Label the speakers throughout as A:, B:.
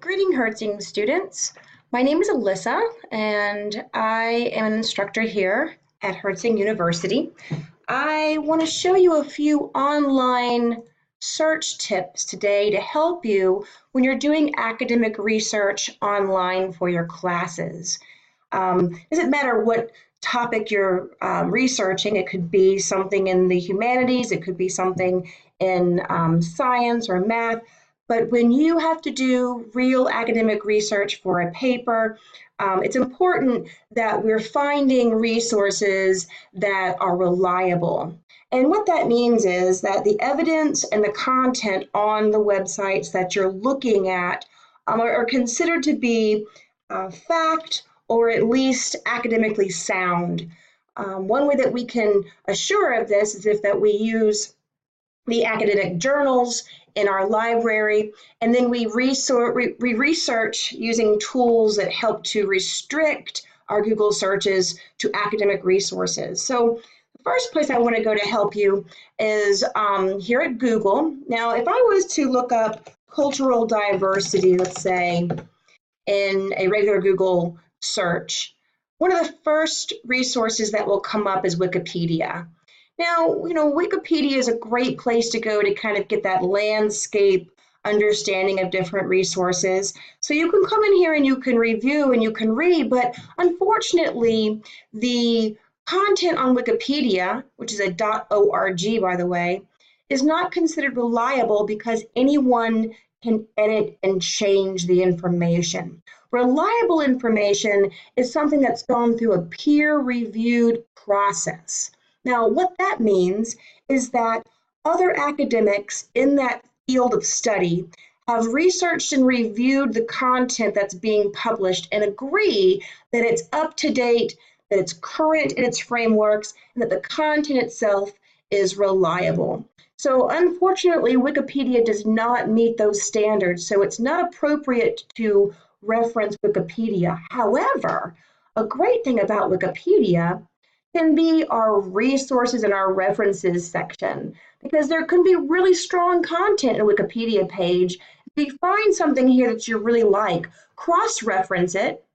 A: Greeting Herzing students. My name is Alyssa and I am an instructor here at Herzing University. I want to show you a few online search tips today to help you when you're doing academic research online for your classes. Doesn't matter what topic you're researching. It could be something in the humanities, it could be something in science or math. But when you have to do real academic research for a paper, it's important that we're finding resources that are reliable. And what that means is that the evidence and the content on the websites that you're looking at are considered to be fact or at least academically sound. One way that we can assure of this is if that we use the academic journals in our library, and then we research using tools that help to restrict our Google searches to academic resources. So the first place I want to go to help you is here at Google. Now, if I was to look up cultural diversity, let's say, in a regular Google search, one of the first resources that will come up is Wikipedia. Now, Wikipedia is a great place to go to kind of get that landscape understanding of different resources. So you can come in here and you can review and you can read, but unfortunately, the content on Wikipedia, which is a .org, by the way, is not considered reliable because anyone can edit and change the information. Reliable information is something that's gone through a peer-reviewed process. Now, what that means is that other academics in that field of study have researched and reviewed the content that's being published and agree that it's up to date, that it's current in its frameworks, and that the content itself is reliable. So unfortunately, Wikipedia does not meet those standards, so it's not appropriate to reference Wikipedia. However, a great thing about Wikipedia can be our resources and our references section, because there can be really strong content in a Wikipedia page. If you find something here that you really like, cross-reference it.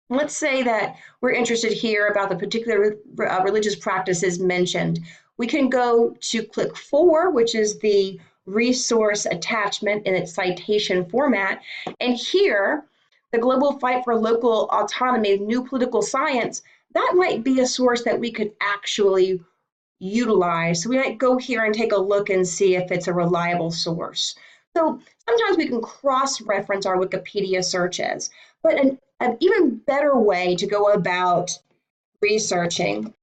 A: Let's say that we're interested here about the particular religious practices mentioned. We can go to click 4, which is the resource attachment in its citation format. And here, the Global Fight for Local Autonomy, New Political Science, that might be a source that we could actually utilize. So we might go here and take a look and see if it's a reliable source. So sometimes we can cross-reference our Wikipedia searches, but an even better way to go about researching,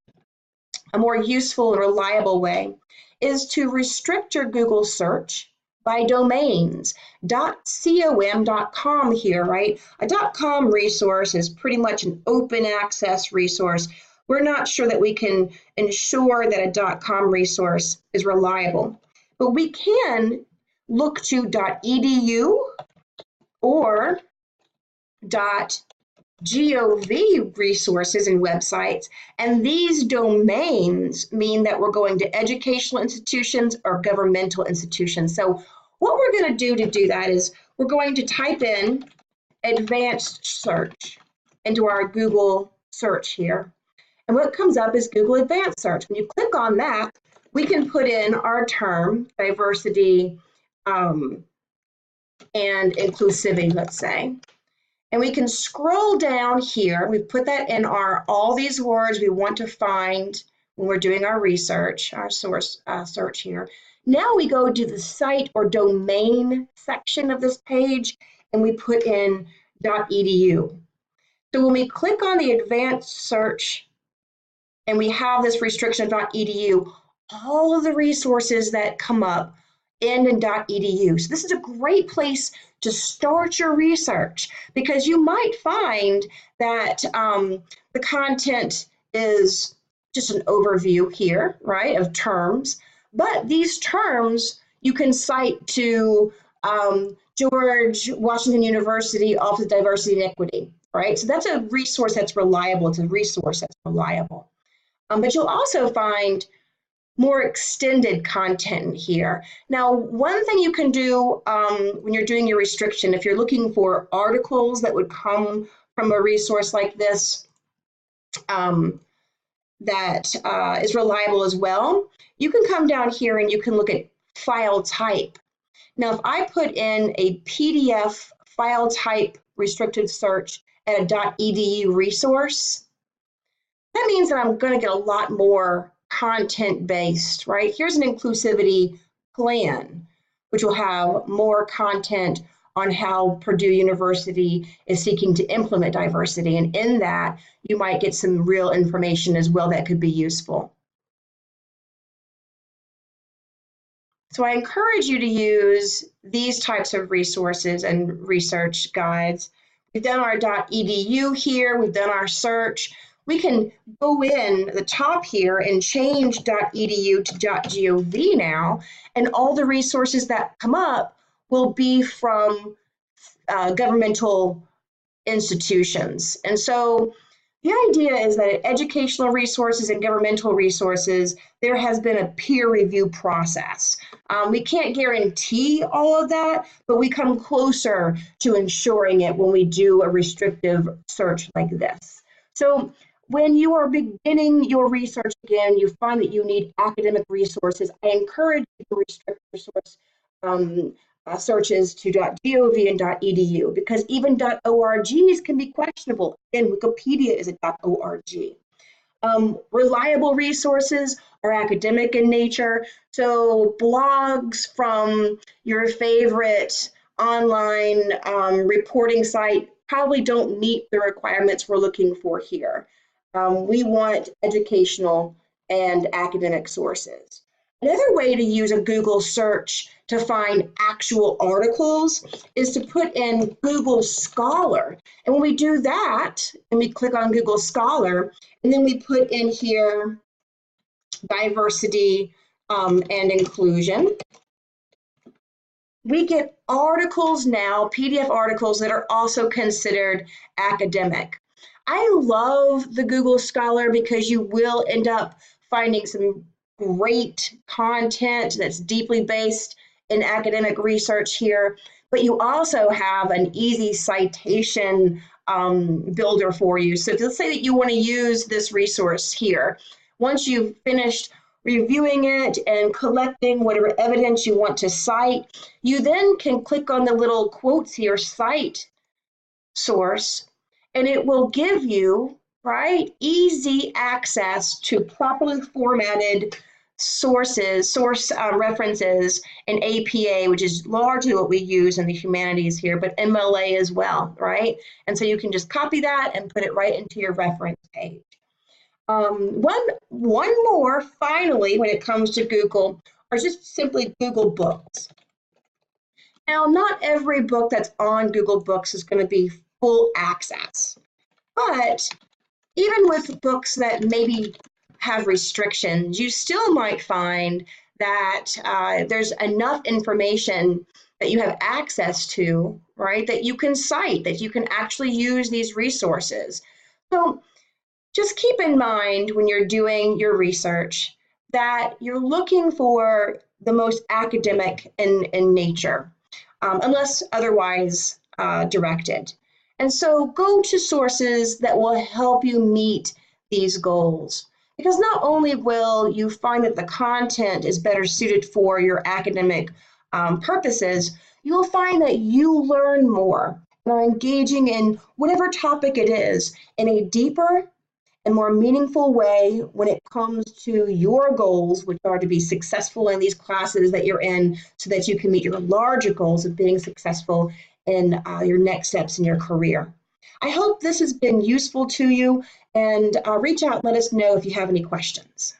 A: a more useful and reliable way, is to restrict your Google search by domains. .com here, right? A .com resource is pretty much an open access resource. We're not sure that we can ensure that a .com resource is reliable, but we can look to .edu or .gov resources and websites, and these domains mean that we're going to educational institutions or governmental institutions. So what we're going to do that is we're going to type in advanced search into our Google search here. And what comes up is Google Advanced Search. When you click on that, we can put in our term, diversity and inclusivity, let's say. And we can scroll down here. We put that in all these words we want to find when we're doing our research, our source search here. Now we go to the site or domain section of this page, and we put in .edu. So when we click on the advanced search and we have this restriction of .edu, all of the resources that come up end in .edu. So this is a great place to start your research, because you might find that the content is just an overview here, right, of terms. But these terms you can cite to George Washington University Office of Diversity and Equity, right? So that's a resource that's reliable. It's a resource that's reliable. But you'll also find more extended content here. Now, one thing you can do when you're doing your restriction, if you're looking for articles that would come from a resource like this that is reliable as well, you can come down here and you can look at file type. Now, if I put in a PDF file type restricted search at a .edu resource, that means that I'm going to get a lot more content based, right? Here's an inclusivity plan, which will have more content on how Purdue University is seeking to implement diversity. And in that, you might get some real information as well that could be useful. So I encourage you to use these types of resources and research guides. We've done our .edu here, we've done our search. We can go in the top here and change .edu to .gov now, and all the resources that come up will be from governmental institutions. And so the idea is that educational resources and governmental resources, there has been a peer review process. We can't guarantee all of that, but we come closer to ensuring it when we do a restrictive search like this. So when you are beginning your research again, you find that you need academic resources, I encourage you to restrict your source searches to .gov and .edu, because even .orgs can be questionable. Again, Wikipedia is a .org. Reliable resources are academic in nature, so blogs from your favorite online reporting site probably don't meet the requirements we're looking for here. We want educational and academic sources. Another way to use a Google search to find actual articles is to put in Google Scholar. And when we do that, and we click on Google Scholar, and then we put in here diversity and inclusion, we get articles now, PDF articles that are also considered academic. I love the Google Scholar because you will end up finding some great content that's deeply based in academic research here, but you also have an easy citation builder for you. So let's say that you want to use this resource here. Once you've finished reviewing it and collecting whatever evidence you want to cite, you then can click on the little quotes here, cite source, and it will give you, right, easy access to properly formatted source references in APA, which is largely what we use in the humanities here, but MLA as well, right? And so you can just copy that and put it right into your reference page. One more, finally, when it comes to Google, are just simply Google Books. Now, not every book that's on Google Books is going to be full access, but even with books that maybe have restrictions, you still might find that there's enough information that you have access to, right, that you can cite, that you can actually use these resources. So just keep in mind when you're doing your research that you're looking for the most academic in nature, unless otherwise directed. And so go to sources that will help you meet these goals. Because not only will you find that the content is better suited for your academic purposes, you'll find that you learn more and are engaging in whatever topic it is in a deeper and more meaningful way when it comes to your goals, which are to be successful in these classes that you're in so that you can meet your larger goals of being successful in your next steps in your career. I hope this has been useful to you, and reach out and let us know if you have any questions.